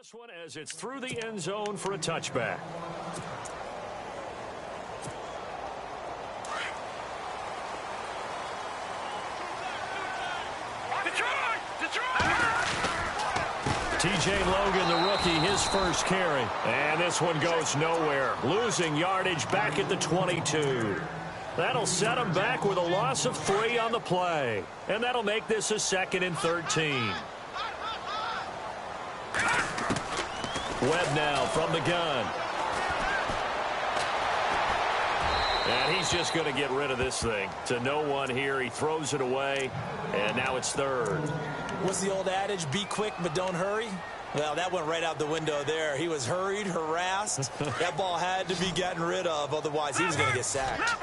This one as it's through the end zone for a touchback. TJ Logan, the rookie, his first carry. And this one goes nowhere. Losing yardage back at the 22. That'll set him back with a loss of 3 on the play. And that'll make this a 2nd and 13. Webb now from the gun. And he's just going to get rid of this thing. To no one here. He throws it away. And now it's 3rd. What's the old adage? Be quick, but don't hurry. Well, that went right out the window there. He was hurried, harassed. That ball had to be gotten rid of. Otherwise, he was going to get sacked.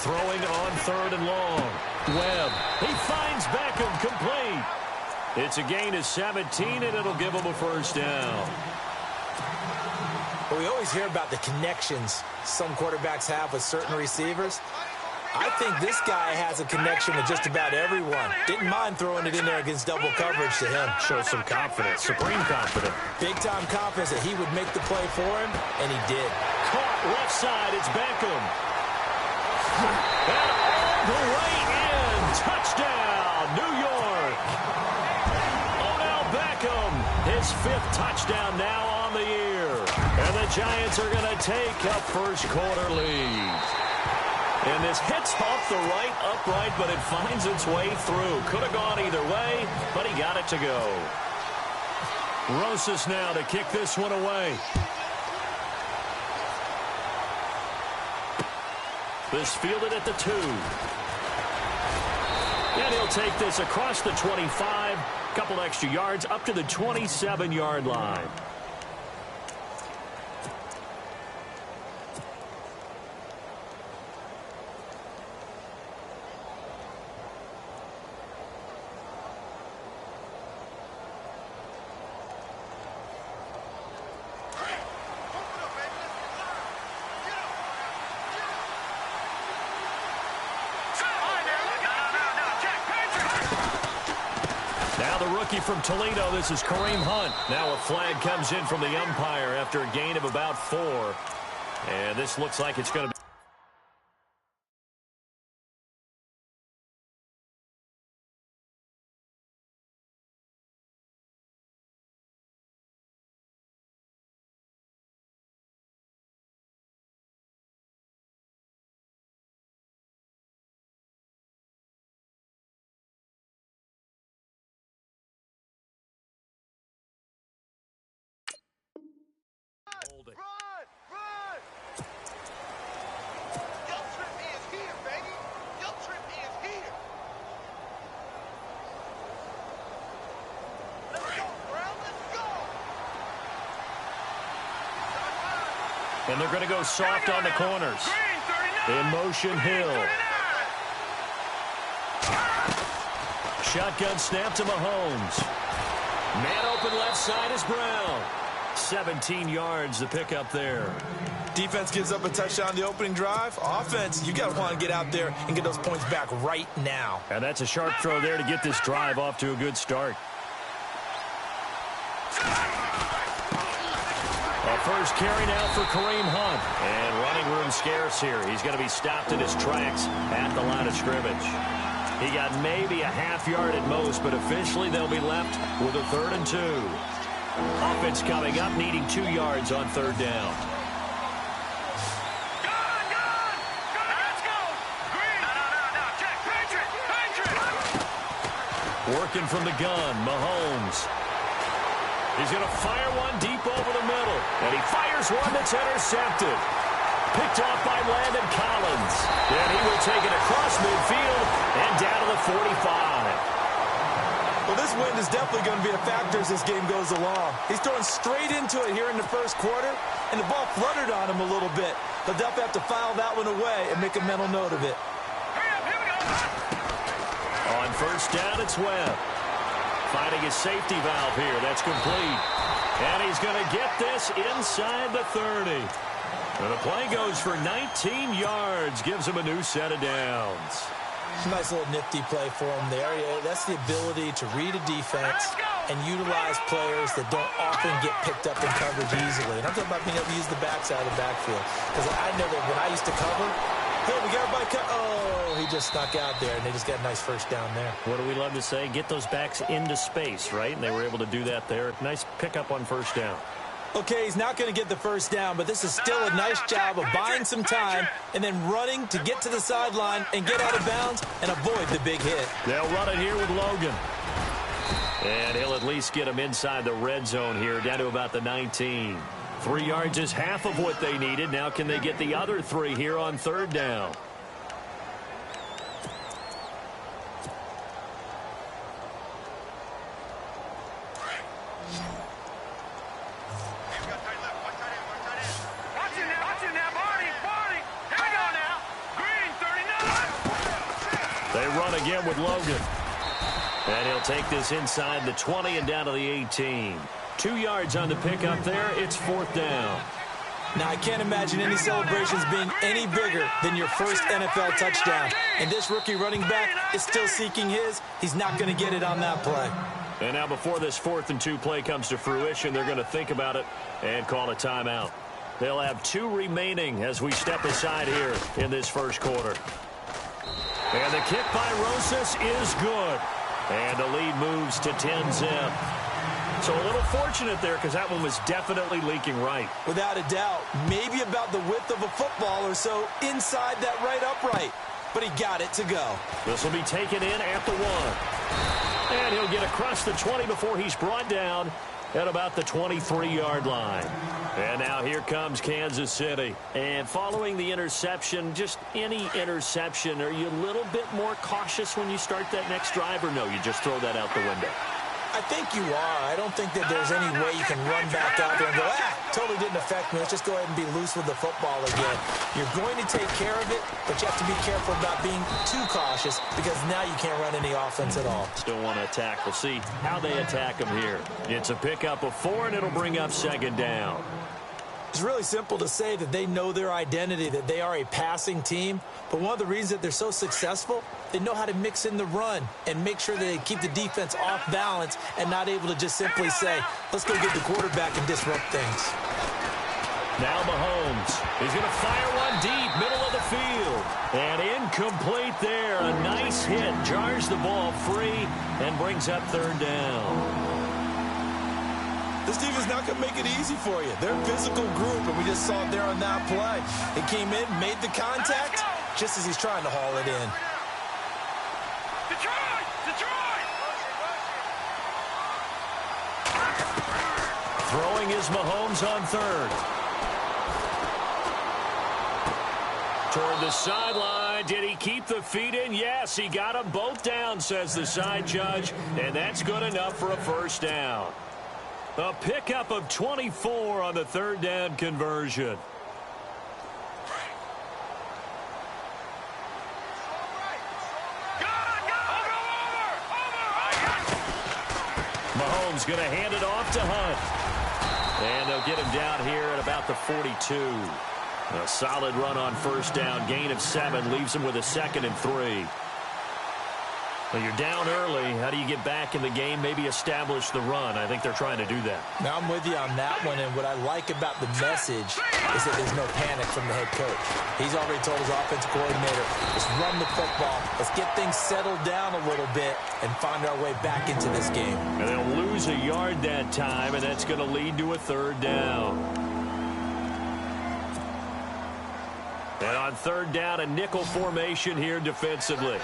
Throwing on 3rd and long. Webb. He finds Beckham complete. It's a gain of 17, and it'll give him a first down. Well, we always hear about the connections some quarterbacks have with certain receivers. I think this guy has a connection with just about everyone. Didn't mind throwing it in there against double coverage to him. Shows some confidence, supreme confidence. Big-time confidence that he would make the play for him, and he did. Caught left side, it's Beckham. And all the way in. Touchdown, New York. Odell Beckham, his 5th touchdown now on the year. And the Giants are going to take a first-quarter lead. And this hits off the right upright, but it finds its way through. Could have gone either way, but he got it to go. Rosas now to kick this one away. This fielded at the 2. And he'll take this across the 25. Couple extra yards up to the 27-yard line. From Toledo, this is Kareem Hunt. Now a flag comes in from the umpire after a gain of about 4. And this looks like it's going to be... Run! Your trip is here, baby. Your trip is here. Let's go, Brown. Let's go. And they're going to go soft on the corners. In motion, Hill. Shotgun snap to Mahomes. Man open left side is Brown. 17 yards to pick up there. Defense gives up a touchdown the opening drive. Offense, you got to want to get out there and get those points back right now. And that's a sharp throw there to get this drive off to a good start. A first carry now for Kareem Hunt. And running room scarce here. He's going to be stopped in his tracks at the line of scrimmage. He got maybe a half yard at most, but officially they'll be left with a 3rd and 2. Offense coming up, needing 2 yards on 3rd down. Working from the gun, Mahomes. He's going to fire one deep over the middle. And he fires one that's intercepted. Picked off by Landon Collins. And he will take it across midfield and down to the 45. Well, this wind is definitely going to be a factor as this game goes along. He's throwing straight into it here in the first quarter, and the ball fluttered on him a little bit. He'll definitely have to file that one away and make a mental note of it. On first down, it's Webb. finding his safety valve here. That's complete. And he's going to get this inside the 30. And the play goes for 19 yards. Gives him a new set of downs. Nice little nifty play for him there. Yeah, that's the ability to read a defense and utilize players that don't often get picked up in coverage easily. And I'm talking about being able to use the backside of the backfield. Because I know that when I used to cover, hey, we got everybody oh, he just snuck out there, and they just got a nice first down there. What do we love to say? Get those backs into space, right? And they were able to do that there. Nice pickup on first down. Okay, he's not going to get the first down, but this is still a nice job of buying some time and then running to get to the sideline and get out of bounds and avoid the big hit. They'll run it here with Logan. And he'll at least get him inside the red zone here, down to about the 19. 3 yards is half of what they needed. Now can they get the other 3 here on third down? They run again with Logan. And he'll take this inside the 20 and down to the 18. 2 yards on the pickup there. It's fourth down. Now, I can't imagine any celebrations being any bigger than your first NFL touchdown. And this rookie running back is still seeking his. He's not going to get it on that play. And now before this 4th and 2 play comes to fruition, they're going to think about it and call a timeout. They'll have 2 remaining as we step aside here in this first quarter. And the kick by Rosas is good. And the lead moves to 10-zip. So a little fortunate there because that one was definitely leaking right. Without a doubt. Maybe about the width of a football or so inside that right upright. But he got it to go. This will be taken in at the 1. And he'll get across the 20 before he's brought down at about the 23-yard line. And now here comes Kansas City. And following the interception, just any interception, are you a little bit more cautious when you start that next drive, or no, you just throw that out the window? I think you are. I don't think that there's any way you can run back out there and go, totally didn't affect me. Let's just go ahead and be loose with the football again. You're going to take care of it, but you have to be careful about being too cautious because now you can't run any offense at all. Still want to attack. We'll see how they attack them here. It's a pickup of 4, and it'll bring up second down. It's really simple to say that they know their identity, that they are a passing team. But one of the reasons that they're so successful, they know how to mix in the run and make sure that they keep the defense off balance and not able to just simply say, let's go get the quarterback and disrupt things. Now Mahomes. He's going to fire one deep, middle of the field. And incomplete there. A nice hit. Jars the ball free and brings up third down. This team is not going to make it easy for you. They're a physical group, and we just saw it there on that play. He came in, made the contact, just as he's trying to haul it in. Throwing is Mahomes on third. Toward the sideline. Did he keep the feet in? Yes, he got them both down, says the side judge, and that's good enough for a first down. A pickup of 24 on the third down conversion. Mahomes going to hand it off to Hunt. And they'll get him down here at about the 42. A solid run on first down. Gain of 7 leaves him with a 2nd and 3. Well, you're down early. How do you get back in the game? Maybe establish the run. I think they're trying to do that. Now, I'm with you on that one, and what I like about the message is that there's no panic from the head coach. He's already told his offensive coordinator, let's run the football. Let's get things settled down a little bit and find our way back into this game. And they'll lose a yard that time, and that's going to lead to a third down. And on third down, a nickel formation here defensively.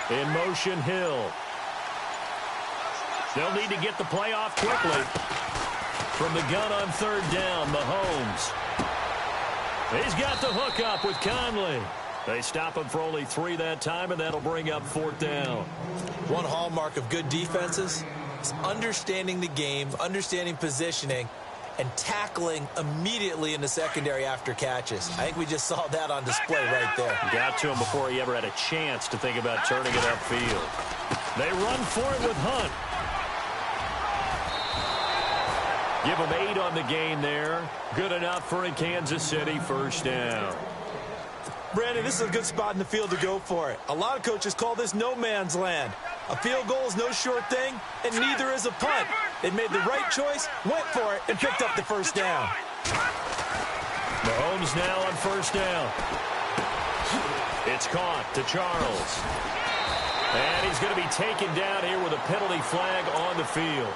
In motion, Hill. They'll need to get the play off quickly. From the gun on third down, Mahomes. He's got the hook up with Conley. They stop him for only 3 that time, and that'll bring up fourth down. One hallmark of good defenses is understanding the game, understanding positioning, and tackling immediately in the secondary after catches. I think we just saw that on display right there. Got to him before he ever had a chance to think about turning it upfield. They run for it with Hunt. Give him 8 on the game there. Good enough for a Kansas City first down. Brandon, this is a good spot in the field to go for it. A lot of coaches call this no man's land. A field goal is no sure thing, and neither is a punt. They made the right choice, went for it, and picked up the first down. Mahomes now on first down. It's caught to Charles. And he's going to be taken down here with a penalty flag on the field.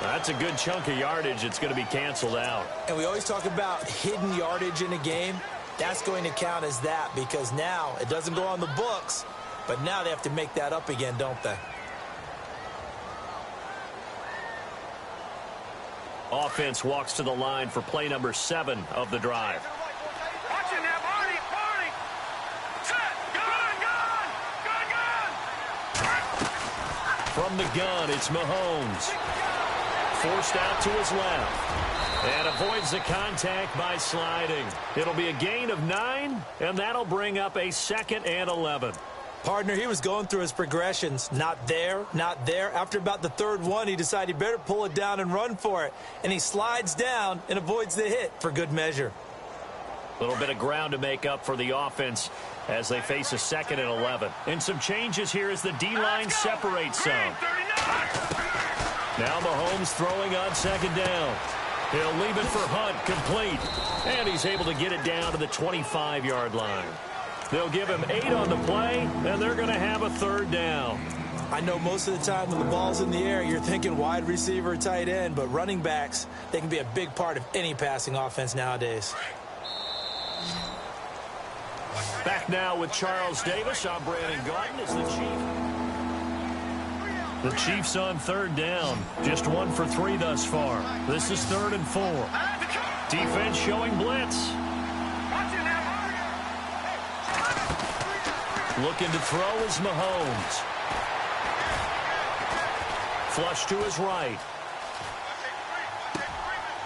That's a good chunk of yardage. It's going to be canceled out. And we always talk about hidden yardage in a game. That's going to count as that because now it doesn't go on the books, but now they have to make that up again, don't they? Offense walks to the line for play number 7 of the drive. Watching that, Marty. Set. Gun. From the gun, it's Mahomes. Forced out to his left. And avoids the contact by sliding. It'll be a gain of 9, and that'll bring up a 2nd and 11. Partner, he was going through his progressions. Not there, not there. After about the third one, he decided he better pull it down and run for it. And he slides down and avoids the hit for good measure. A little bit of ground to make up for the offense as they face a 2nd and 11. And some changes here as the D-line separates some. Now Mahomes throwing on 2nd down. He'll leave it for Hunt, complete. And he's able to get it down to the 25-yard line. They'll give him 8 on the play, and they're going to have a 3rd down. I know most of the time when the ball's in the air, you're thinking wide receiver, tight end, but running backs, they can be a big part of any passing offense nowadays. Back now with Charles Davis. I'm Brandon Gordon as the Chief. The Chiefs on 3rd down. Just 1 for 3 thus far. This is 3rd and 4. Defense showing blitz. Looking to throw is Mahomes. Flush to his right.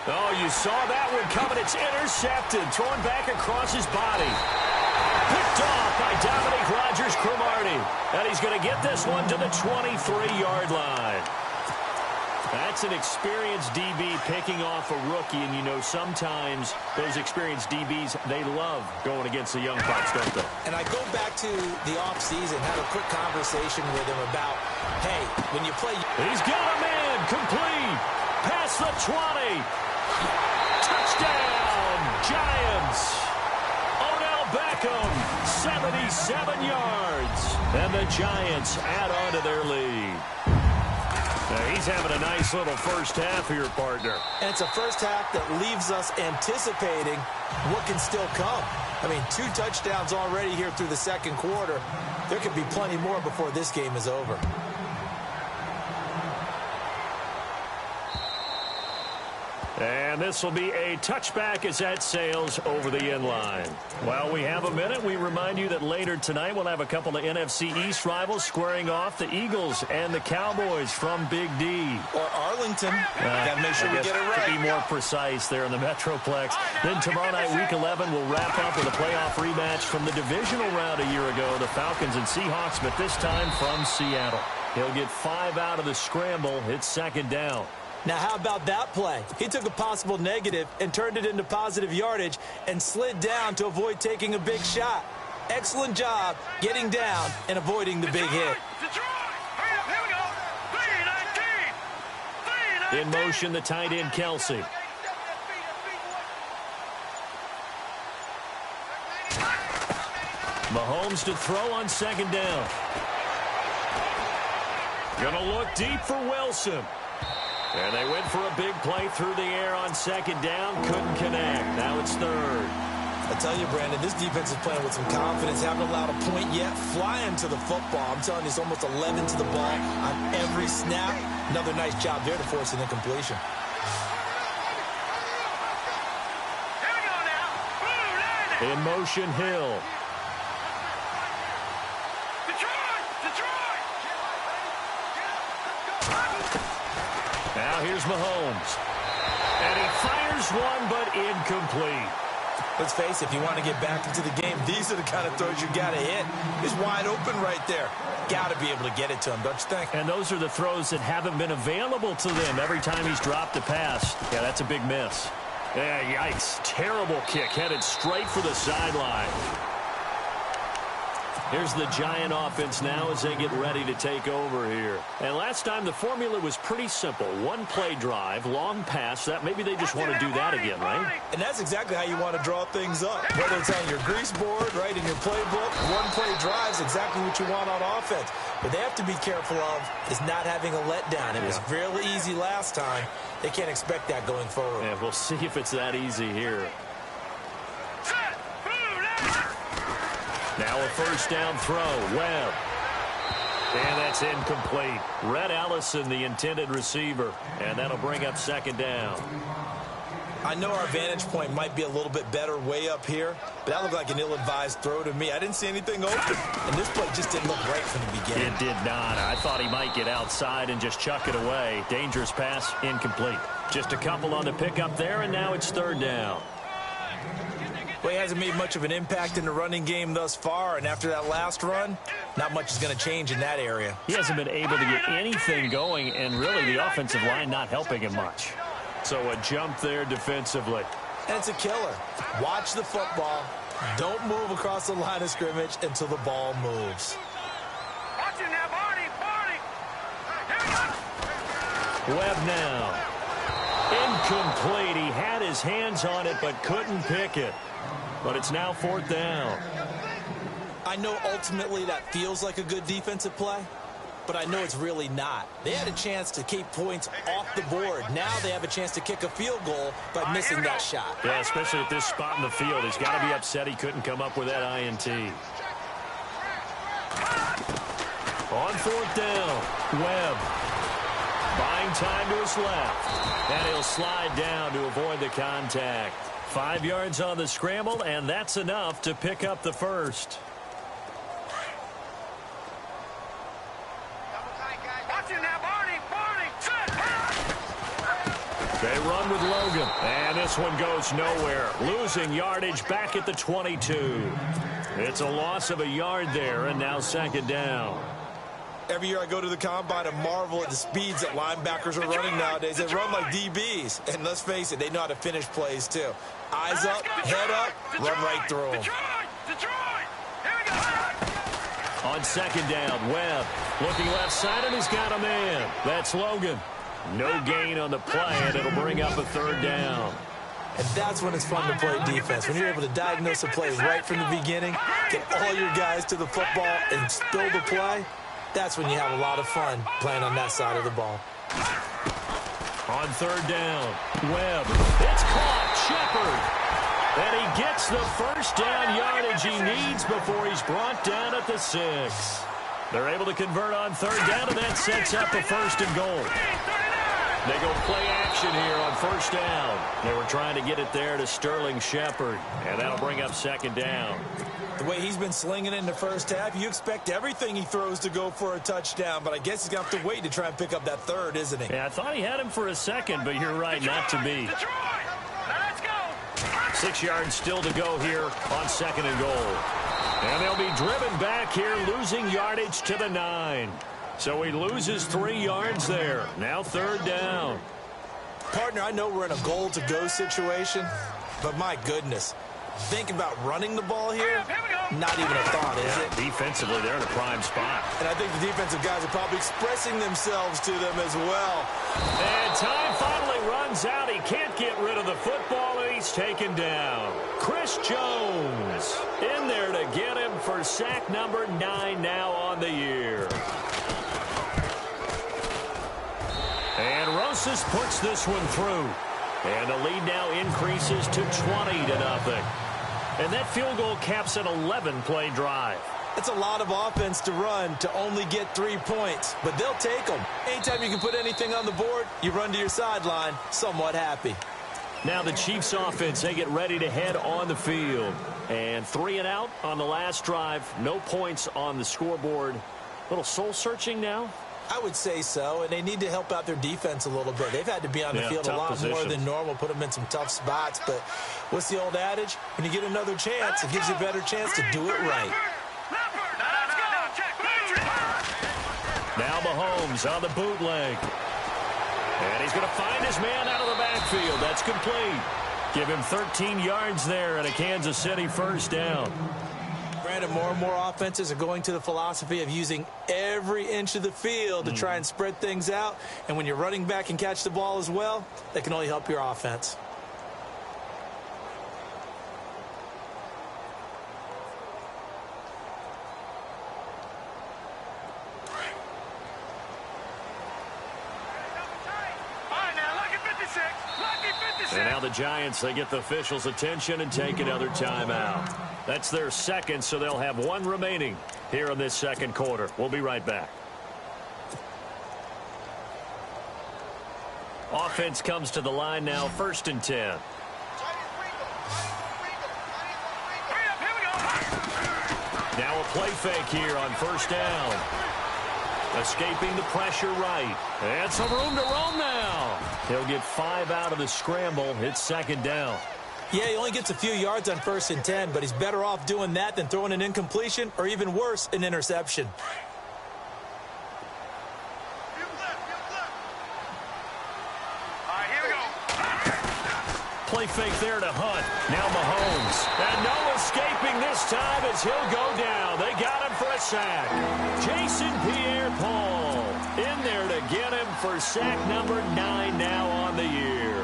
Oh, you saw that one coming. It's intercepted. Thrown back across his body. Picked off by Dominique Rodgers-Cromartie. And he's going to get this one to the 23-yard line. That's an experienced DB picking off a rookie. And, you know, sometimes those experienced DBs, they love going against the young bucks, don't they? And I go back to the offseason, had a quick conversation with him about, hey, when you play... He's got a man complete. Past the 20. Touchdown, Giants. Beckham, 77 yards. And the Giants add on to their lead. Now he's having a nice little first half here, partner. And it's a first half that leaves us anticipating what can still come. I mean, 2 touchdowns already here through the 2nd quarter. There could be plenty more before this game is over. And this will be a touchback as that sails over the end line. While we have a minute, we remind you that later tonight we'll have a couple of NFC East rivals squaring off, the Eagles and the Cowboys from Big D. Or Arlington. Got to make sure we get it right. To be more precise there in the Metroplex. Then tomorrow night, Week 11, we'll wrap up with a playoff rematch from the divisional round a year ago, the Falcons and Seahawks, but this time from Seattle. He'll get 5 out of the scramble. It's 2nd down. Now, how about that play? He took a possible negative and turned it into positive yardage and slid down to avoid taking a big shot. Excellent job getting down and avoiding the big hit. In motion, the tight end, Kelsey. Mahomes to throw on 2nd down. Gonna look deep for Wilson. And they went for a big play through the air on 2nd down. Couldn't connect. Now it's 3rd. I tell you, Brandon, this defense is playing with some confidence. Haven't allowed a point yet. Flying to the football. I'm telling you, it's almost 11 to the ball on every snap. Another nice job there to force an incompletion. In motion, Hill. Now here's Mahomes. And he fires one, but incomplete. Let's face it, if you want to get back into the game, these are the kind of throws you got to hit. He's wide open right there. Got to be able to get it to him, don't you think? And those are the throws that haven't been available to them every time he's dropped a pass. Yeah, that's a big miss. Yeah, yikes. Terrible kick headed straight for the sideline. Here's the Giant offense now as they get ready to take over here. And last time the formula was pretty simple. One play drive, long pass. That maybe they just want to do that again, right? And that's exactly how you want to draw things up. Whether it's on your grease board, right, in your playbook, one play drive is exactly what you want on offense. What they have to be careful of is not having a letdown. It was real easy last time. They can't expect that going forward. Yeah, we'll see if it's that easy here. Now a first down throw. Webb. And that's incomplete. Red Allison, the intended receiver. And that'll bring up second down. I know our vantage point might be a little bit better way up here, but that looked like an ill-advised throw to me. I didn't see anything open, and this play just didn't look right from the beginning. It did not. I thought he might get outside and just chuck it away. Dangerous pass, incomplete. Just a couple on the pickup there, and now it's third down. Well, he hasn't made much of an impact in the running game thus far, and after that last run, not much is going to change in that area. He hasn't been able to get anything going, and really the offensive line not helping him much. So a jump there defensively. And it's a killer. Watch the football. Don't move across the line of scrimmage until the ball moves. Watching that body. Webb now. Incomplete. He had his hands on it but couldn't pick it. But it's now fourth down. I know ultimately that feels like a good defensive play, but I know it's really not. They had a chance to keep points off the board. Now they have a chance to kick a field goal by missing that shot. Yeah, especially at this spot in the field. He's got to be upset he couldn't come up with that INT. On fourth down, Webb. Buying time to his left. And he'll slide down to avoid the contact. 5 yards on the scramble, and that's enough to pick up the first. They run with Logan. And this one goes nowhere. Losing yardage back at the 22. It's a loss of a yard there, and now second down. Every year I go to the combine and marvel at the speeds that linebackers are running nowadays. They run like DBs. And let's face it, they know how to finish plays too. Eyes up, head up, run right through them. On second down, Webb looking left side, and he's got a man. That's Logan. No gain on the play, and it'll bring up a third down. And that's when it's fun to play defense. When you're able to diagnose a play right from the beginning, get all your guys to the football and spill the play, that's when you have a lot of fun playing on that side of the ball. On third down, Webb. It's caught. Shepard. And he gets the first down yardage he needs before he's brought down at the 6. They're able to convert on third down, and that sets up a first and goal. They go play action here on first down. They were trying to get it there to Sterling Shepard, and that'll bring up second down. The way he's been slinging in the first half, you expect everything he throws to go for a touchdown, but I guess he's going to have to wait to try and pick up that third, isn't he? Yeah, I thought he had him for a second, but you're right, not to be. 6 yards still to go here on second and goal. And they'll be driven back here, losing yardage to the 9. So he loses 3 yards there. Now third down. Partner, I know we're in a goal-to-go situation, but my goodness. Think about running the ball here, not even a thought, is it? Defensively, they're in a prime spot. And I think the defensive guys are probably expressing themselves to them as well. And time finally runs out. He can't get rid of the football, and he's taken down. Chris Jones in there to get him for sack number 9 now on the year. And Rosas puts this one through. And the lead now increases to 20-0. And that field goal caps an 11-play drive. It's a lot of offense to run to only get 3 points, but they'll take them. Anytime you can put anything on the board, you run to your sideline, somewhat happy. Now the Chiefs offense, they get ready to head on the field. And 3 and out on the last drive. No points on the scoreboard. A little soul-searching now. I would say so, and they need to help out their defense a little bit. They've had to be on the field a lot more than normal, put them in some tough spots. But what's the old adage? When you get another chance, it gives you a better chance to do it right. Now Mahomes on the bootleg. And he's going to find his man out of the backfield. That's complete. Give him 13 yards there and a Kansas City first down. Brandon, more and more offenses are going to the philosophy of using every inch of the field to try and spread things out. And when you're running back and catch the ball as well, that can only help your offense. And now the Giants, they get the officials' attention and take another timeout. That's their second, so they'll have one remaining here in this second quarter. We'll be right back. Offense comes to the line now, 1st and 10. Now a play fake here on 1st down. Escaping the pressure right. And some room to roam now. He'll get 5 out of the scramble. It's 2nd down. Yeah, he only gets a few yards on 1st and 10, but he's better off doing that than throwing an incompletion or even worse, an interception. Play fake there to Hunt. Now Mahomes. And no escaping this time as he'll go down. They got him for a sack. Jason Pierre-Paul in there to get him for sack number 9 now on the year.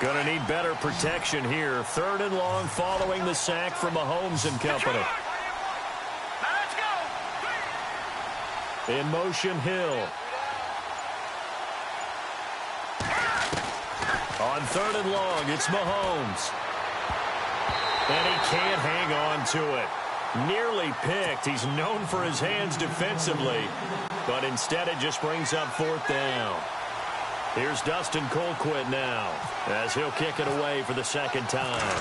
Going to need better protection here. 3rd and long following the sack from Mahomes and company. In motion, Hill. On 3rd and long, it's Mahomes. And he can't hang on to it. Nearly picked. He's known for his hands defensively. But instead it just brings up 4th down. Here's Dustin Colquitt now as he'll kick it away for the 2nd time.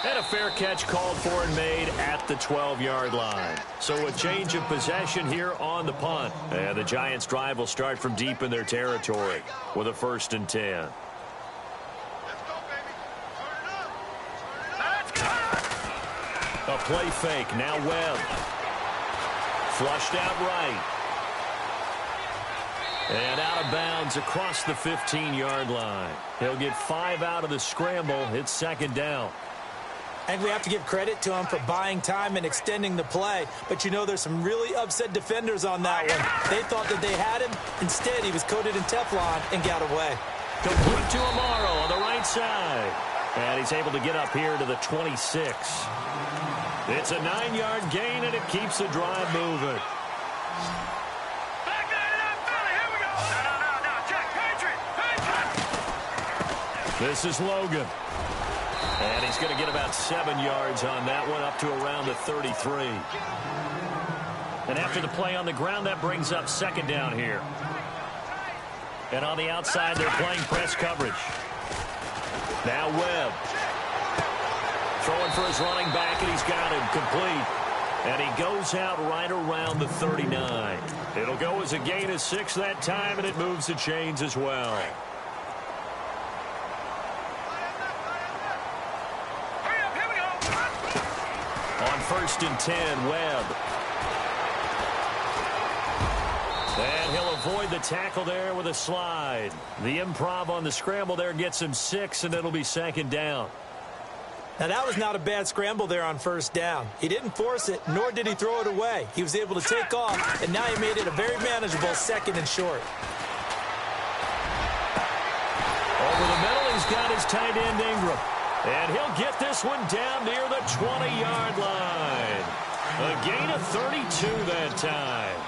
And a fair catch called for and made at the 12-yard line. So a change of possession here on the punt. And the Giants' drive will start from deep in their territory with a 1st and 10. A play fake. Now Webb. Flushed out right. And out of bounds across the 15-yard line. He'll get 5 out of the scramble. It's 2nd down. I think we have to give credit to him for buying time and extending the play. But, you know, there's some really upset defenders on that one. They thought that they had him. Instead, he was coated in Teflon and got away. Complete to Amaro on the right side. And he's able to get up here to the 26. It's a 9-yard gain, and it keeps the drive moving. This is Logan. And he's going to get about 7 yards on that one, up to around the 33. And after the play on the ground, that brings up 2nd down here. And on the outside, they're playing press coverage. Now Webb. Throwing for his running back, and he's got him complete. And he goes out right around the 39. It'll go as a gain of 6 that time, and it moves the chains as well. On 1st and 10, Webb. And he'll avoid the tackle there with a slide. The improv on the scramble there gets him 6, and it'll be 2nd down. Now, that was not a bad scramble there on 1st down. He didn't force it, nor did he throw it away. He was able to take off, and now he made it a very manageable 2nd and short. Over the middle, he's got his tight end, Ingram. And he'll get this one down near the 20-yard line. A gain of 32 that time.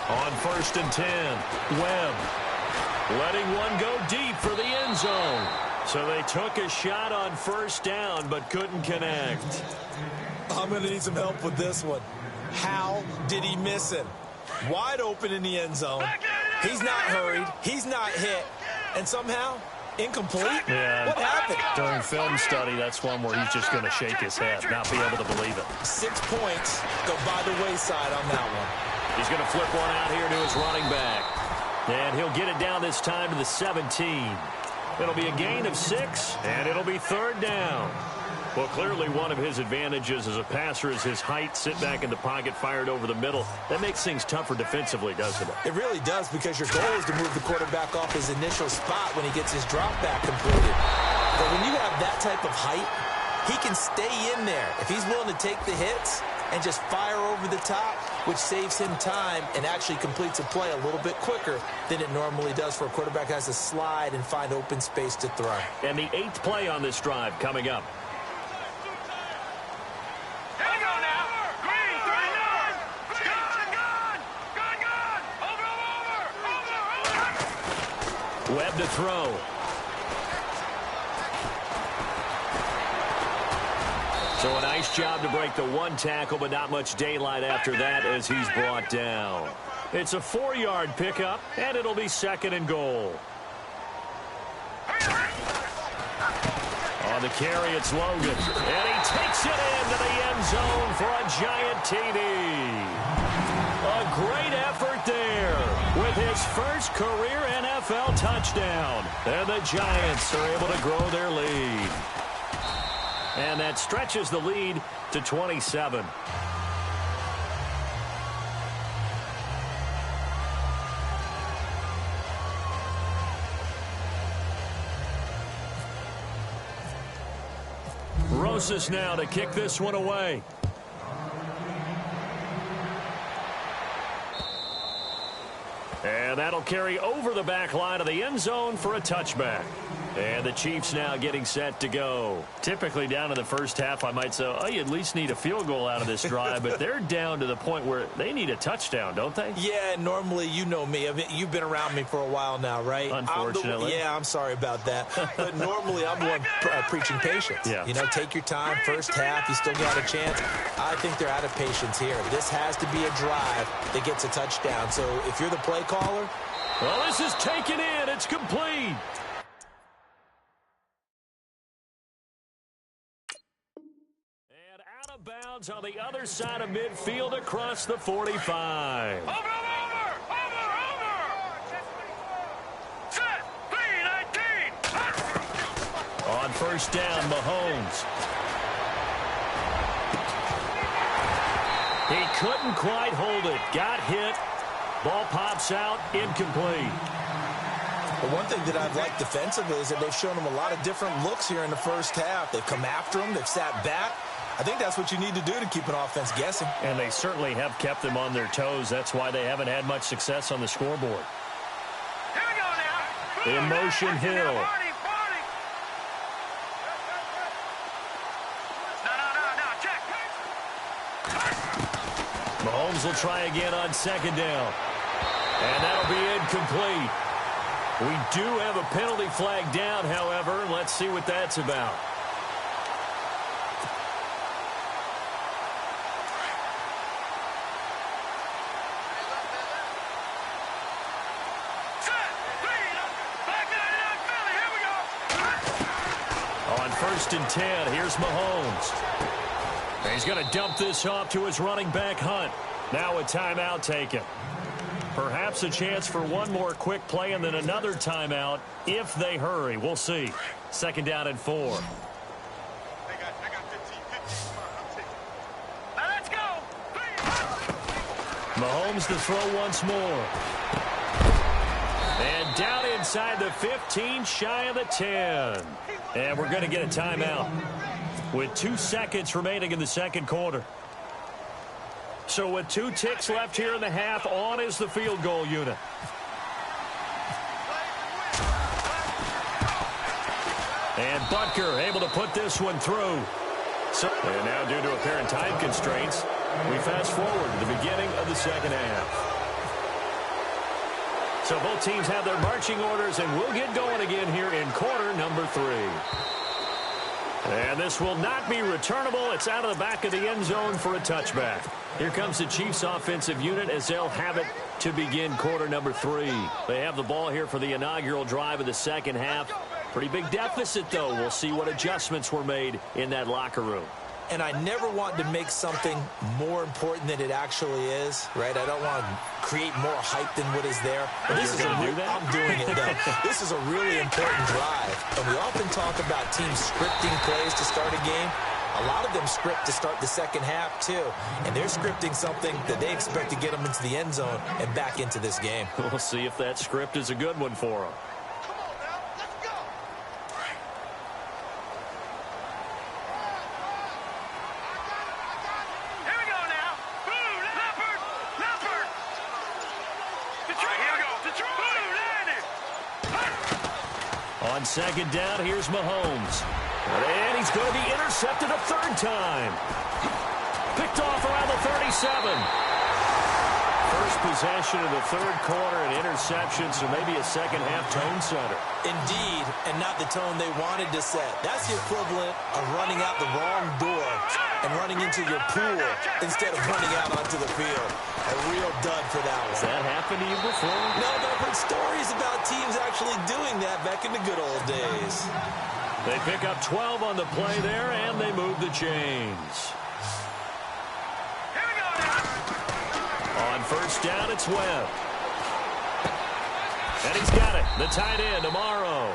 On 1st and 10, Webb. Letting one go deep for the end zone. So they took a shot on 1st down, but couldn't connect. I'm going to need some help with this one. How did he miss it? Wide open in the end zone. He's not hurried. He's not hit. And somehow, Incomplete? Yeah. What happened? During film study, that's one where he's just going to shake his head, not be able to believe it. 6 points go by the wayside on that one. He's going to flip one out here to his running back. And he'll get it down this time to the 17. It'll be a gain of 6, and it'll be 3rd down. Well, clearly one of his advantages as a passer is his height, sit back in the pocket, fired over the middle. That makes things tougher defensively, doesn't it? It really does, because your goal is to move the quarterback off his initial spot when he gets his drop back completed. But when you have that type of height, he can stay in there if he's willing to take the hits and just fire over the top, which saves him time and actually completes a play a little bit quicker than it normally does for a quarterback who has to slide and find open space to throw. And the 8th play on this drive coming up. Webb to throw. So a nice job to break the 1 tackle, but not much daylight after that as he's brought down. It's a 4-yard pickup, and it'll be 2nd and goal. On the carry, it's Logan. And he takes it into the end zone for a giant TD. A great effort there with his first career NFL touchdown. And the Giants are able to grow their lead. And that stretches the lead to 27. Rosas now to kick this one away. And that'll carry over the back line of the end zone for a touchback. And the Chiefs now getting set to go. Typically down in the first half, I might say, oh, you at least need a field goal out of this drive. But they're down to the point where they need a touchdown, don't they? Yeah, normally, you know me. You've been around me for a while now, right? Unfortunately. I'm sorry about that. But normally, I'm the one preaching patience. Yeah. You know, take your time. First half, you still got a chance. I think they're out of patience here. This has to be a drive that gets a touchdown. So if you're the play caller. Well, this is taken in. It's complete. Bounds on the other side of midfield across the 45. Over! Set! 3-19! On first down, Mahomes. He couldn't quite hold it. Got hit. Ball pops out. Incomplete. The one thing that I've liked defensively is that they've shown him a lot of different looks here in the first half. They've come after him. They've sat back. I think that's what you need to do to keep an offense guessing. And they certainly have kept them on their toes. That's why they haven't had much success on the scoreboard. Here we go now. In motion, Hill. No, check. Mahomes will try again on 2nd down. And that'll be incomplete. We do have a penalty flag down, however. Let's see what that's about. First and 10. Here's Mahomes. And he's going to dump this off to his running back, Hunt. Now a timeout taken. Perhaps a chance for one more quick play and then another timeout if they hurry. We'll see. 2nd down and 4. I got 15. Now let's go. Mahomes to throw once more. And down inside the 15, shy of the 10. And we're going to get a timeout with 2 seconds remaining in the 2nd quarter. So with 2 ticks left here in the half, on is the field goal unit. And Butker able to put this one through. And now due to apparent time constraints, we fast forward to the beginning of the 2nd half. So both teams have their marching orders, and we'll get going again here in quarter number 3. And this will not be returnable. It's out of the back of the end zone for a touchback. Here comes the Chiefs offensive unit as they'll have it to begin quarter number 3. They have the ball here for the inaugural drive of the 2nd half. Pretty big deficit, though. We'll see what adjustments were made in that locker room. And I never want to make something more important than it actually is, right? I don't want to create more hype than what is there. But this is I'm doing it, though. This is a really important drive. And we often talk about teams scripting plays to start a game. A lot of them script to start the second half, too. And they're scripting something that they expect to get them into the end zone and back into this game. We'll see if that script is a good one for them. On second down, here's Mahomes. And he's going to be intercepted a third time. Picked off around the 37. First possession of the third quarter, an interception, so maybe a second-half tone setter. Indeed, and not the tone they wanted to set. That's the equivalent of running out the wrong door and running into your pool instead of running out onto the field. A real dud for that one. Has that happened to you before? No, but I've heard stories about teams actually doing that back in the good old days. They pick up 12 on the play there, and they move the chains. Here we go now. On first down, it's Webb. And he's got it. The tight end, Amaro.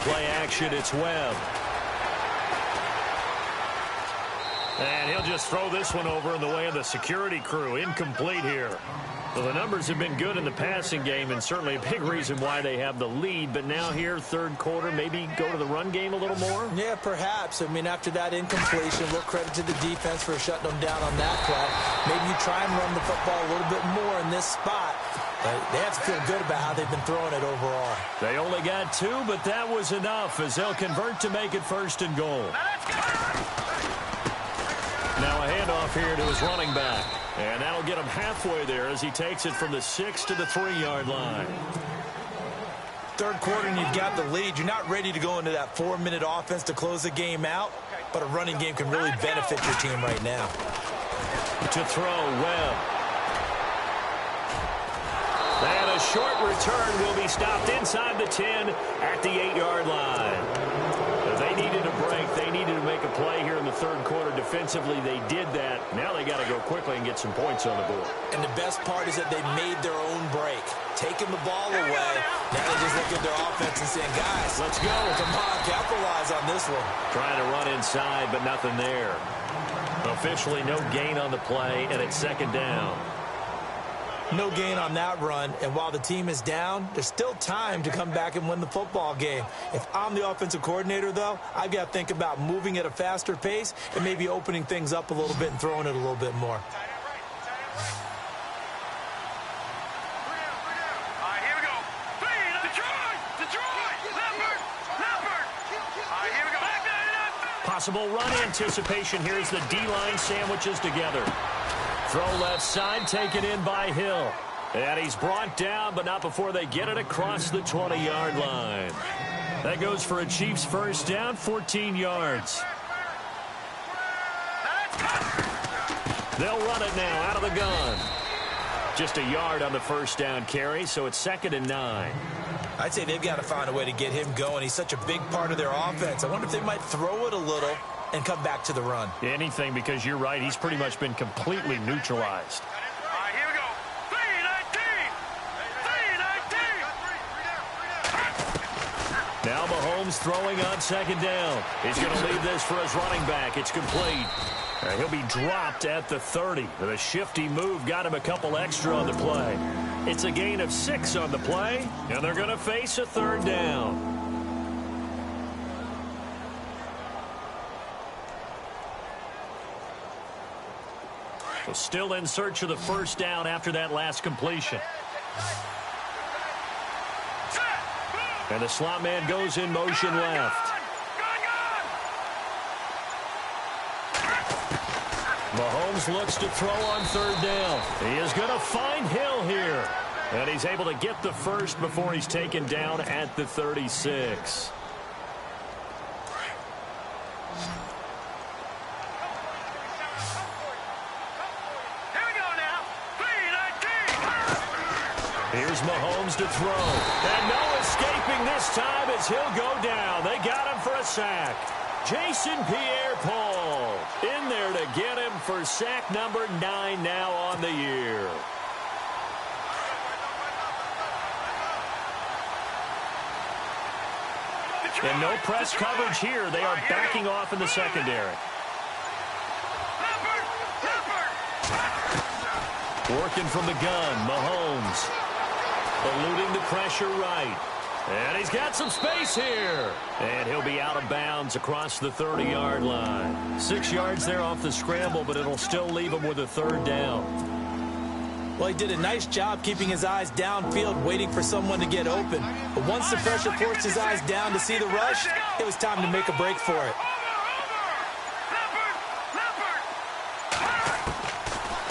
Play action, it's Webb. And he'll just throw this one over in the way of the security crew. Incomplete here. Well, the numbers have been good in the passing game, and certainly a big reason why they have the lead. But now here, third quarter, maybe go to the run game a little more? Yeah, perhaps. I mean, after that incompletion, a little credit to the defense for shutting them down on that play. Maybe you try and run the football a little bit more in this spot. They have to feel good about how they've been throwing it overall. They only got 2, but that was enough as they'll convert to make it first and goal. Now a handoff here to his running back. And that'll get him halfway there as he takes it from the 6 to the 3-yard line. Third quarter and you've got the lead. You're not ready to go into that 4-minute offense to close the game out, but a running game can really benefit your team right now. To throw, Webb. And a short return will be stopped inside the 10 at the 8-yard line. They needed a break. They needed to make a play here in the third quarter. Defensively, they did that. Now they got to go quickly and get some points on the board. And the best part is that they made their own break. Taking the ball away. Now they just look at their offense and saying, guys, let's go. Come on, capitalize on this one. Trying to run inside, but nothing there. Officially no gain on the play, and it's second down. No gain on that run, and while the team is down, there's still time to come back and win the football game. If I'm the offensive coordinator, though, I've got to think about moving at a faster pace and maybe opening things up a little bit and throwing it a little bit more. Possible run anticipation here as the D-line sandwiches together. Throw left side, taken in by Hill. And he's brought down, but not before they get it across the 20-yard line. That goes for a Chiefs first down, 14 yards. They'll run it now out of the gun. Just a yard on the first down carry, so it's 2nd and 9. I'd say they've got to find a way to get him going. He's such a big part of their offense. I wonder if they might throw it a little and come back to the run. Anything, because you're right. He's pretty much been completely neutralized. All right, here we go. 3-19. Now Mahomes throwing on second down. He's going to leave this for his running back. It's complete. He'll be dropped at the 30. The shifty move got him a couple extra on the play. It's a gain of 6 on the play, and they're going to face a third down. So still in search of the first down after that last completion. And the slot man goes in motion left. Mahomes looks to throw on third down. He is going to find Hill here. And he's able to get the first before he's taken down at the 36. Here's Mahomes to throw. And no escaping this time as he'll go down. They got him for a sack. Jason Pierre-Paul in there to get him for sack number 9 now on the year. And no press coverage here. They are backing off in the secondary. Working from the gun, Mahomes. Eluding the pressure right. And he's got some space here. And he'll be out of bounds across the 30-yard line. 6 yards there off the scramble, but it'll still leave him with a third down. Well, he did a nice job keeping his eyes downfield, waiting for someone to get open. But once the pressure forced his eyes down to see the rush, it was time to make a break for it.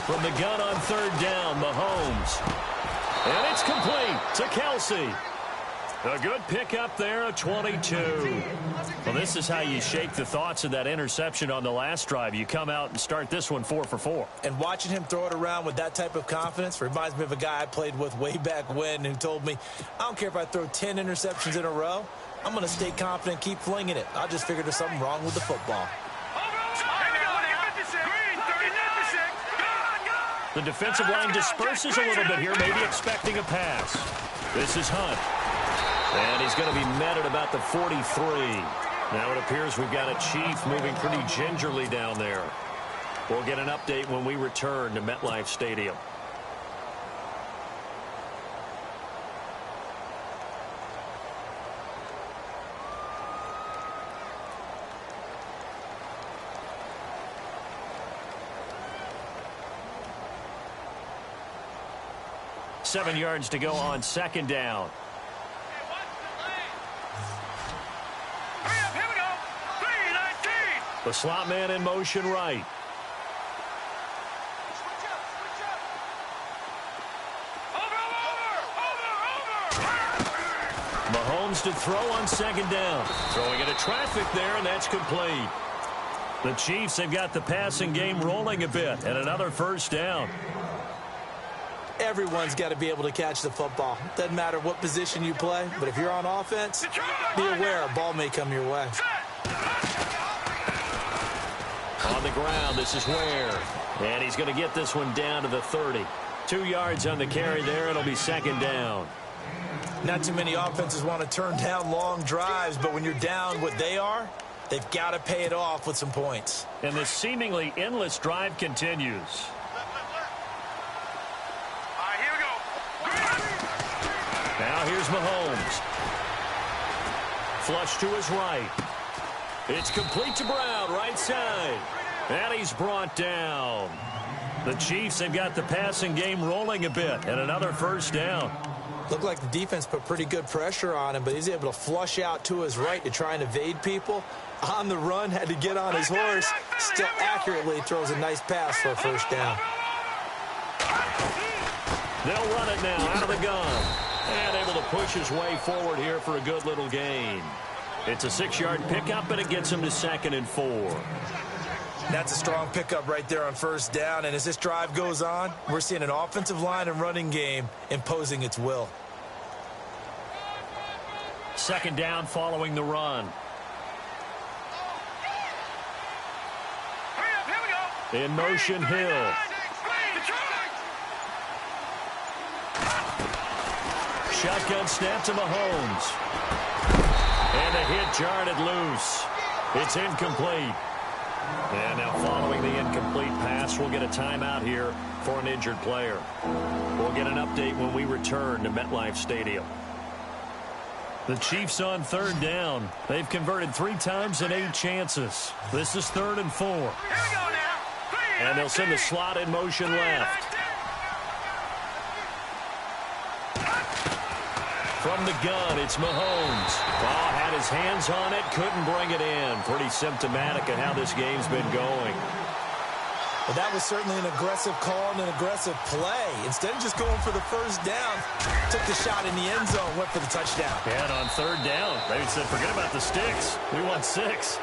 From the gun on third down, Mahomes. And it's complete to Kelsey. A good pickup there, a 22. Well, this is how you shake the thoughts of that interception on the last drive. You come out and start this one 4 for 4. And watching him throw it around with that type of confidence reminds me of a guy I played with way back when who told me, I don't care if I throw 10 interceptions in a row. I'm going to stay confident, keep flinging it. I just figured there's something wrong with the football. The defensive line disperses a little bit here, maybe expecting a pass. This is Hunt. And he's going to be met at about the 43. Now it appears we've got a Chief moving pretty gingerly down there. We'll get an update when we return to MetLife Stadium. Seven yards to go on second down. The slot man in motion right. Mahomes to throw on second down. Throwing into traffic there, and that's complete. The Chiefs have got the passing game rolling a bit, and another first down. Everyone's got to be able to catch the football. Doesn't matter what position you play, but if you're on offense, be aware a ball may come your way. On the ground, this is Ware. And he's going to get this one down to the 30. 2 yards on the carry there. It'll be second down. Not too many offenses want to turn down long drives, but when you're down what they are, they've got to pay it off with some points. And this seemingly endless drive continues. Now here's Mahomes. Flush to his right. It's complete to Brown, right side. And he's brought down. The Chiefs have got the passing game rolling a bit, and another first down. Looked like the defense put pretty good pressure on him, but he's able to flush out to his right to try and evade people. On the run, had to get on his horse. Still accurately throws a nice pass for a first down. They'll run it now out of the gun. And able to push his way forward here for a good little gain. It's a 6-yard pickup, and it gets him to 2nd and 4. That's a strong pickup right there on first down. And as this drive goes on, we're seeing an offensive line and running game imposing its will. Second down following the run. In motion, Hill. Shotgun snap to Mahomes. And the hit jarred it loose. It's incomplete. And now following the incomplete pass, we'll get a timeout here for an injured player. We'll get an update when we return to MetLife Stadium. The Chiefs on third down. They've converted 3 times in 8 chances. This is 3rd and 4. And they'll send the slot in motion left. From the gun, it's Mahomes. Oh, had his hands on it, couldn't bring it in. Pretty symptomatic of how this game's been going. Well, that was certainly an aggressive call and an aggressive play. Instead of just going for the first down, took the shot in the end zone, went for the touchdown. And on third down, they said, forget about the sticks. We want 6.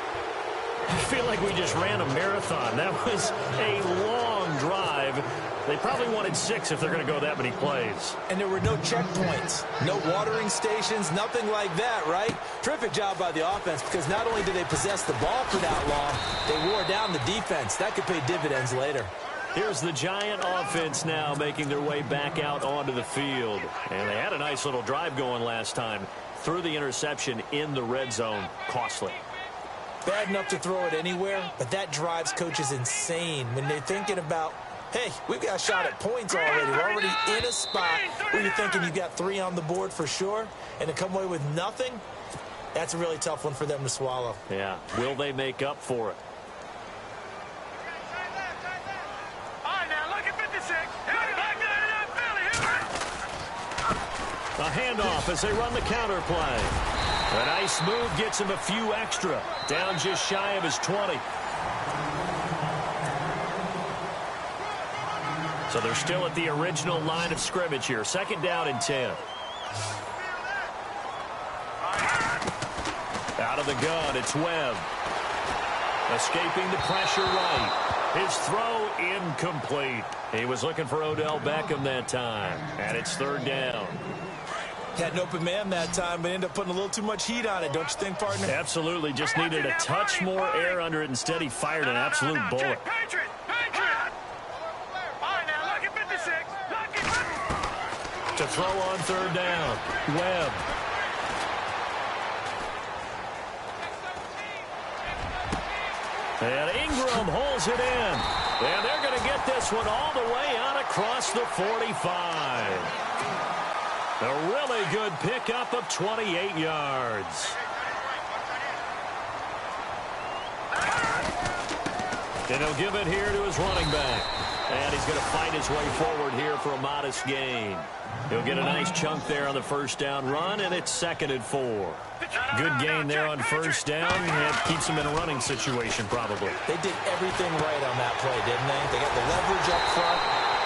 I feel like we just ran a marathon. That was a long drive. They probably wanted 6 if they're going to go that many plays. And there were no checkpoints, no watering stations, nothing like that, right? Terrific job by the offense because not only did they possess the ball for that long, they wore down the defense. That could pay dividends later. Here's the Giant offense now making their way back out onto the field. And they had a nice little drive going last time. Threw the interception in the red zone. Costly. Bad enough to throw it anywhere, but that drives coaches insane when they're thinking about, hey, we've got a shot at points already. We're already in a spot where you're thinking you got 3 on the board for sure, and to come away with nothing, that's a really tough one for them to swallow. Yeah. Will they make up for it? All right, now look at 56. A handoff as they run the counter play. A nice move gets him a few extra. Down just shy of his 20. So they're still at the original line of scrimmage here. 2nd down and 10. Out of the gun, it's Webb. Escaping the pressure right. His throw incomplete. He was looking for Odell Beckham that time. And it's 3rd down. Had an open man that time, but ended up putting a little too much heat on it, don't you think, partner? Absolutely. Just needed a touch more air under it. Instead, he fired an absolute bullet. Patriot! Patriot! All right, now look at 56. To throw on 3rd down. Webb. And Ingram holds it in. And they're going to get this one all the way out across the 45. A really good pickup of 28 yards. And he'll give it here to his running back. And he's going to fight his way forward here for a modest gain. He'll get a nice chunk there on the 1st down run, and it's 2nd and 4. Good gain there on 1st down. And keeps him in a running situation, probably. They did everything right on that play, didn't they? They got the leverage up front,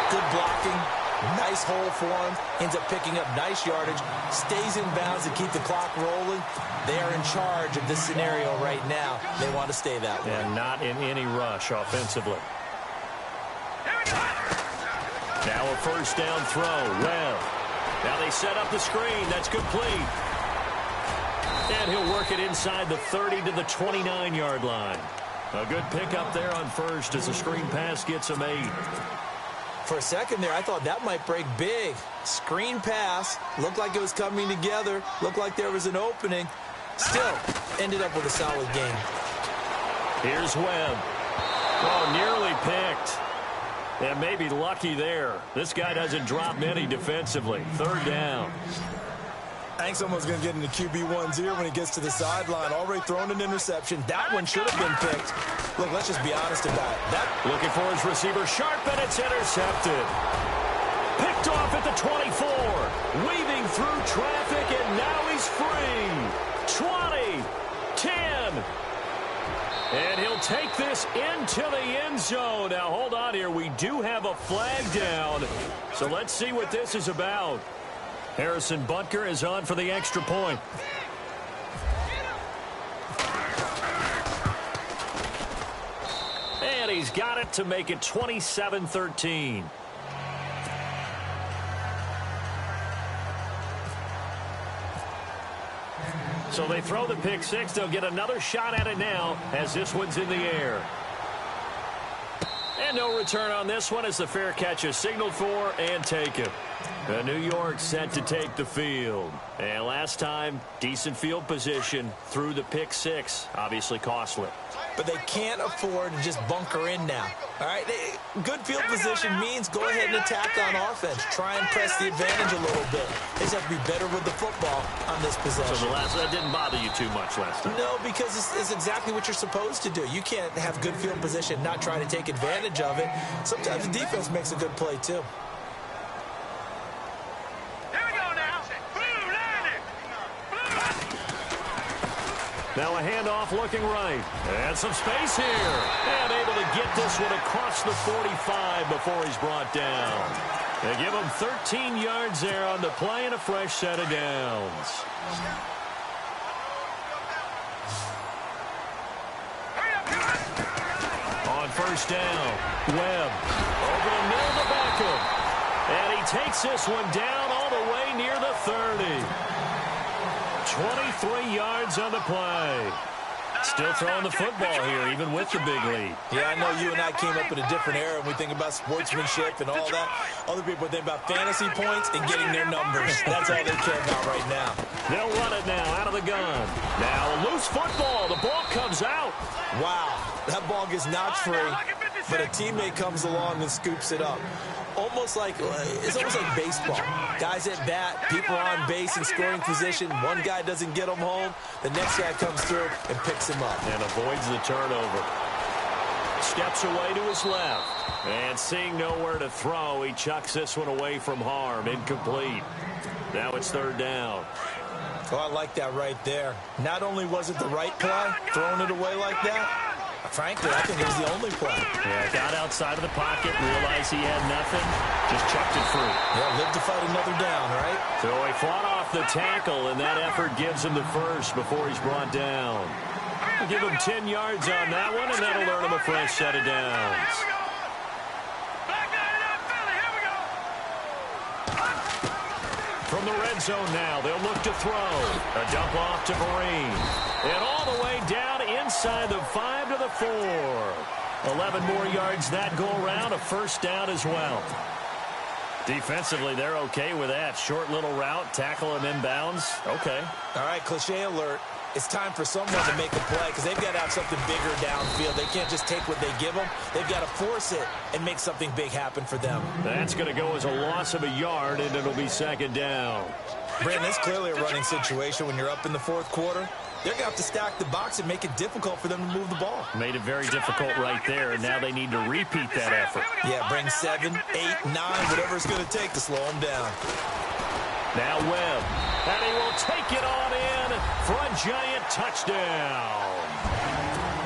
good blocking, nice hole for him, ends up picking up nice yardage, stays in bounds to keep the clock rolling. They are in charge of this scenario right now. They want to stay that way. And not in any rush offensively. Now a 1st down throw. Well, now they set up the screen. That's complete. And he'll work it inside the 30 to the 29-yard line. A good pickup there on 1st as the screen pass gets him 8. For a second there, I thought that might break big. Screen pass. Looked like it was coming together. Looked like there was an opening. Still, ended up with a solid game. Here's Webb. Oh, nearly picked. And maybe lucky there. This guy doesn't drop many defensively. 3rd down. I think someone's going to get into QB1's ear when he gets to the sideline. Already thrown an interception. That one should have been picked. Look, let's just be honest about it. Looking for his receiver sharp, and it's intercepted. Picked off at the 24. Weaving through traffic, and now he's free. 20, 10. And he'll take this into the end zone. Now, hold on here. We do have a flag down. So let's see what this is about. Harrison Butker is on for the extra point. And he's got it to make it 27-13. So they throw the pick 6. They'll get another shot at it now as this one's in the air. And no return on this one as the fair catch is signaled for and taken. New York set to take the field. And last time, decent field position through the pick 6. Obviously costly. But they can't afford to just bunker in now. All right, good field position means go ahead and attack on offense. Try and press the advantage a little bit. They just have to be better with the football on this possession. So that didn't bother you too much last time? No, because it's exactly what you're supposed to do. You can't have good field position, not try to take advantage of it. Sometimes the defense makes a good play, too. Now a handoff looking right. And some space here. And able to get this one across the 45 before he's brought down. They give him 13 yards there on the play and a fresh set of downs. On first down, Webb over the middle to Beckham. And he takes this one down all the way near the 30. 23 yards on the play. Still throwing the football here, even with the big lead. Yeah, I know you and I came up in a different era, and we think about sportsmanship and all that. Other people think about fantasy points and getting their numbers. That's all they care about right now. They'll run it now out of the gun. Now a loose football. The ball comes out. Wow, that ball gets knocked free, but a teammate comes along and scoops it up. It's almost like baseball. Guys at bat, people are on base in scoring position. One guy doesn't get them home. The next guy comes through and picks him up. And avoids the turnover. Steps away to his left. And seeing nowhere to throw, he chucks this one away from harm. Incomplete. Now it's third down. Oh, I like that right there. Not only was it the right play, throwing it away like that, frankly, I think it was the only play. Yeah, got outside of the pocket, realized he had nothing, just chucked it free. Yeah, live to fight another down, right? So he fought off the tackle, and that effort gives him the first before he's brought down. We'll give him 10 yards on that one, and that'll earn him a fresh set of downs. From the red zone now, they'll look to throw. A dump off to Marine. And all the way down inside the 5 to the 4. 11 more yards that go around, a first down as well. Defensively, they're okay with that. Short little route, tackle him inbounds. Okay. All right, cliche alert. It's time for someone to make a play because they've got to have something bigger downfield. They can't just take what they give them. They've got to force it and make something big happen for them. That's going to go as a loss of a yard, and it'll be second down. Brandon, it's clearly a running situation when you're up in the fourth quarter. They're going to have to stack the box and make it difficult for them to move the ball. Made it very difficult right there, and now they need to repeat that effort. Yeah, bring 7, 8, 9, whatever it's going to take to slow them down. Now Webb, and he will take it on in for a giant touchdown.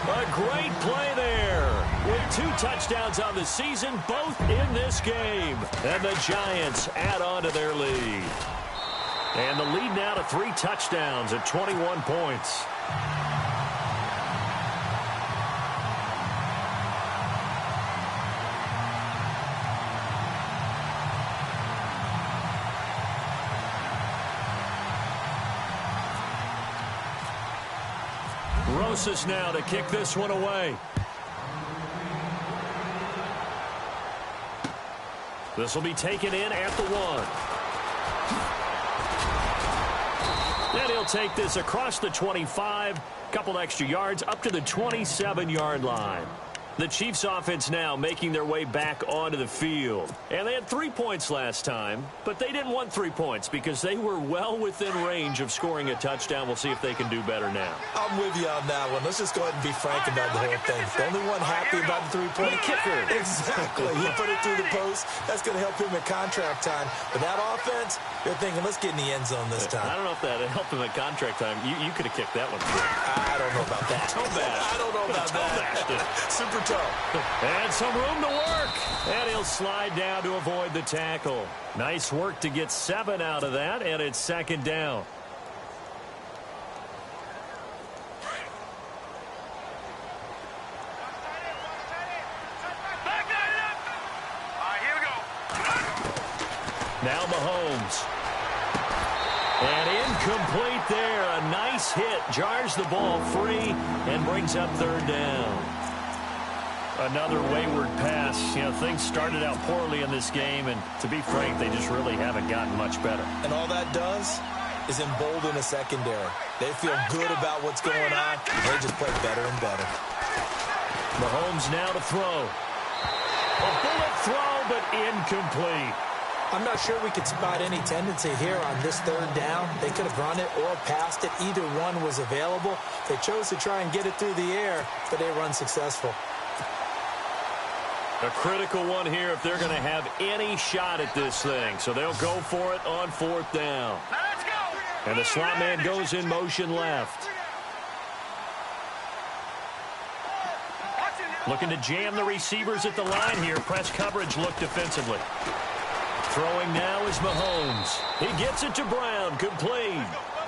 A great play there with 2 touchdowns on the season, both in this game. And the Giants add on to their lead. And the lead now to 3 touchdowns at 21 points. Rosas now to kick this one away. This will be taken in at the 1. And he'll take this across the 25, couple extra yards up to the 27-yard line. The Chiefs offense now making their way back onto the field. And they had 3 points last time, but they didn't want 3 points because they were well within range of scoring a touchdown. We'll see if they can do better now. I'm with you on that one. Let's just go ahead and be frank about the whole thing. The only one happy about the 3-point kicker. Exactly. He put it through the post. That's going to help him at contract time. But that offense, they're thinking, let's get in the end zone this time. I don't know if that helped him at contract time. You could have kicked that one. I don't know about that. I don't know about that. Super tough. And some room to work. And he'll slide down to avoid the tackle. Nice work to get 7 out of that, and it's second down. Now Mahomes. And incomplete there. A nice hit. Jars the ball free and brings up third down. Another wayward pass. You know, things started out poorly in this game, and to be frank, they just really haven't gotten much better. And all that does is embolden a secondary. They feel good about what's going on, and they just play better and better. Mahomes now to throw. A bullet throw, but incomplete. I'm not sure we could spot any tendency here on this third down. They could have run it or passed it. Either one was available. They chose to try and get it through the air, but they were unsuccessful. A critical one here if they're going to have any shot at this thing. So they'll go for it on fourth down. Let's go. And the slot man goes in motion left. Looking to jam the receivers at the line here. Press coverage look defensively. Throwing now is Mahomes. He gets it to Brown. Complete.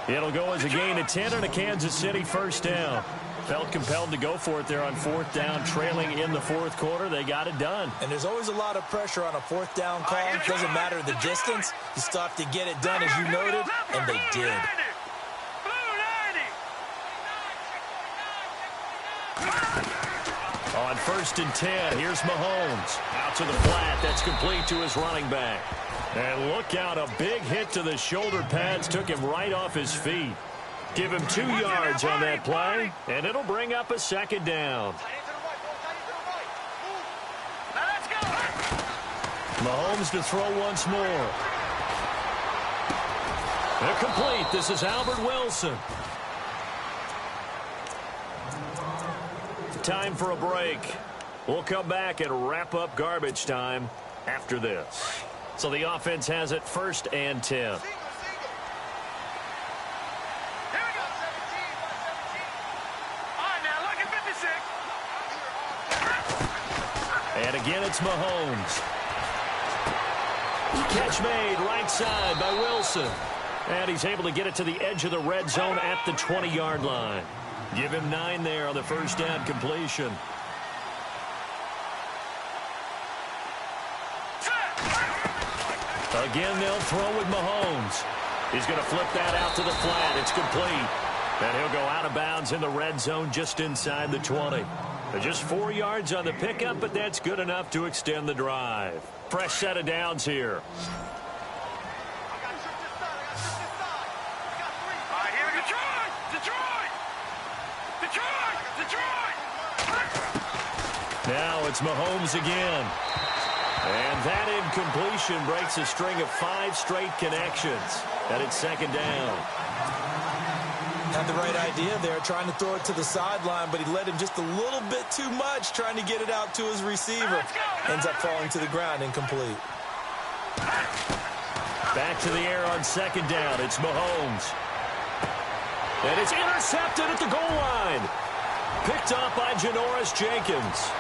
It'll go as a gain of 10 and a Kansas City first down. Felt compelled to go for it there on fourth down, trailing in the fourth quarter. They got it done. And there's always a lot of pressure on a fourth down call. It doesn't matter the distance. You still have to get it done, as you noted, and they did. On first and 10, here's Mahomes. Out to the flat. That's complete to his running back. And look out, a big hit to the shoulder pads took him right off his feet. Give him 2 yards on that play, and it'll bring up a second down. Mahomes to throw once more. They're complete. This is Albert Wilson. Time for a break. We'll come back and wrap up garbage time after this. So the offense has it first and 10. And again, it's Mahomes. Catch made right side by Wilson. And he's able to get it to the edge of the red zone at the 20-yard line. Give him 9 there on the first down completion. Again, they'll throw with Mahomes. He's going to flip that out to the flat. It's complete. And he'll go out of bounds in the red zone just inside the 20. Just 4 yards on the pickup, but that's good enough to extend the drive. Fresh set of downs here. Now it's Mahomes again. And that incompletion breaks a string of 5 straight connections. And it's second down. Had the right idea there, trying to throw it to the sideline, but he led him just a little bit too much, trying to get it out to his receiver. Ends up falling to the ground, incomplete. Back to the air on second down. It's Mahomes. And it's intercepted at the goal line. Picked up by Janoris Jenkins.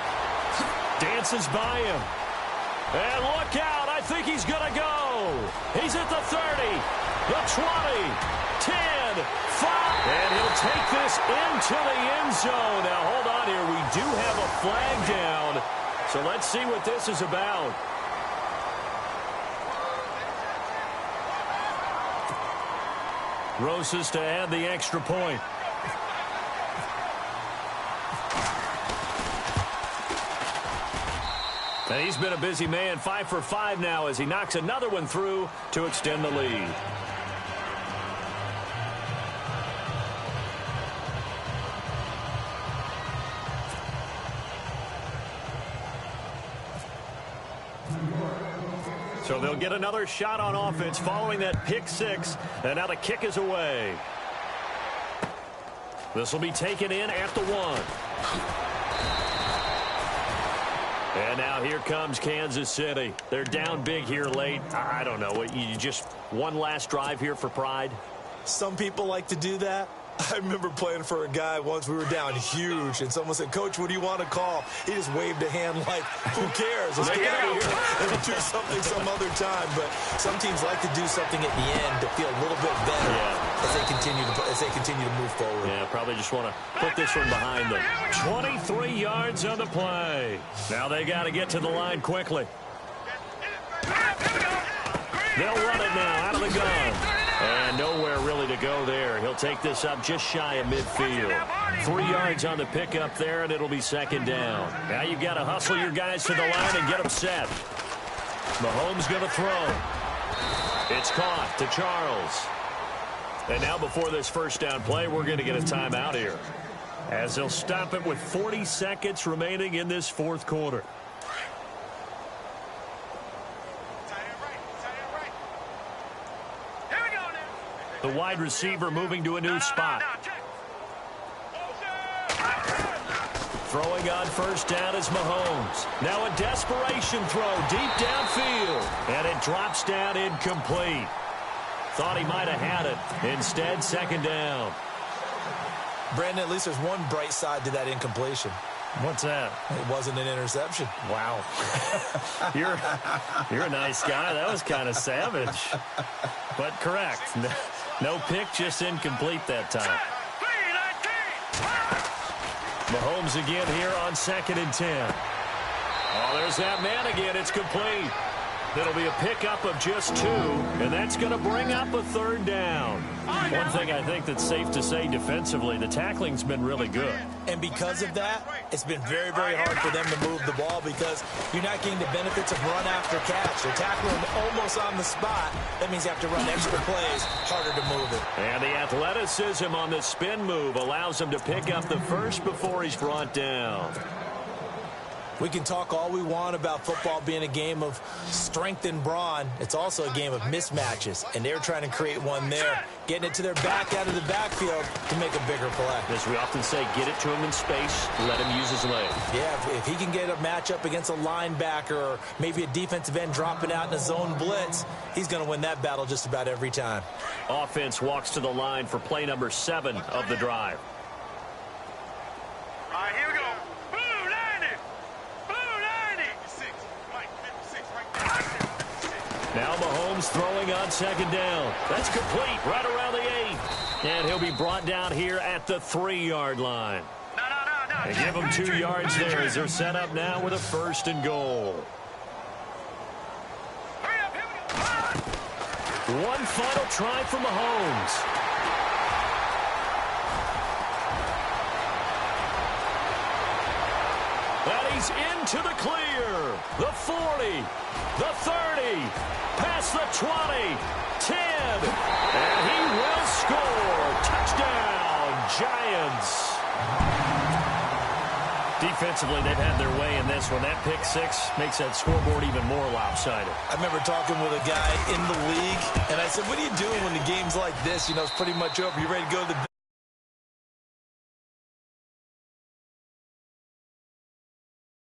Dances by him. And look out. I think he's going to go. He's at the 30, the 20, 10, 5. And he'll take this into the end zone. Now, hold on here. We do have a flag down. So let's see what this is about. Rosas to add the extra point. And he's been a busy man, 5 for 5 now as he knocks another one through to extend the lead. So they'll get another shot on offense following that pick 6, and now the kick is away. This will be taken in at the 1. And now here comes Kansas City. They're down big here late. I don't know. You just one last drive here for pride? Some people like to do that. I remember playing for a guy once. We were down huge, and someone said, "Coach, what do you want to call?" He just waved a hand like, who cares? Let's get out of here and do something some other time. But some teams like to do something at the end to feel a little bit better as they continue to move forward. Yeah, probably just want to put this one behind them. 23 yards on the play. Now they got to get to the line quickly. They'll run it now out of the gun. And nowhere really to go there. He'll take this up just shy of midfield. 3 yards on the pickup there, and it'll be second down. Now you've got to hustle your guys to the line and get them set. Mahomes going to throw. It's caught to Charles. And now before this first down play, we're going to get a timeout here, as they'll stop it with 40 seconds remaining in this fourth quarter. The wide receiver moving to a new spot. Throwing on first down is Mahomes. Now a desperation throw deep downfield. And it drops down incomplete. Thought he might have had it. Instead, second down. Brandon, at least there's one bright side to that incompletion. What's that? It wasn't an interception. Wow. You're a nice guy. That was kind of savage. But correct. No pick, just incomplete that time. Mahomes again here on 2nd and 10. Oh, there's that man again. It's complete. It'll be a pickup of just 2, and that's going to bring up a 3rd down. One thing I think that's safe to say defensively, the tackling's been really good. And because of that, it's been very, very hard for them to move the ball because you're not getting the benefits of run after catch. They're tackling almost on the spot. That means you have to run extra plays, harder to move it. And the athleticism on the spin move allows him to pick up the first before he's brought down. We can talk all we want about football being a game of strength and brawn. It's also a game of mismatches, and they're trying to create one there, getting it to their back out of the backfield to make a bigger play. As we often say, get it to him in space, let him use his legs. Yeah, if he can get a matchup against a linebacker or maybe a defensive end dropping out in a zone blitz, he's going to win that battle just about every time. Offense walks to the line for play number 7 of the drive. All right, here we go. Now Mahomes throwing on 2nd down. That's complete right around the 8. And he'll be brought down here at the 3-yard line. They give him 2 yards there as they're set up now with a 1st and goal. One final try for Mahomes. And he's into the clear. The 40, the 30, past the 20, 10, and he will score. Touchdown, Giants. Defensively, they've had their way in this one. That pick 6 makes that scoreboard even more lopsided. I remember talking with a guy in the league, and I said, what are you doing when the game's like this? You know, it's pretty much over. You ready to go to the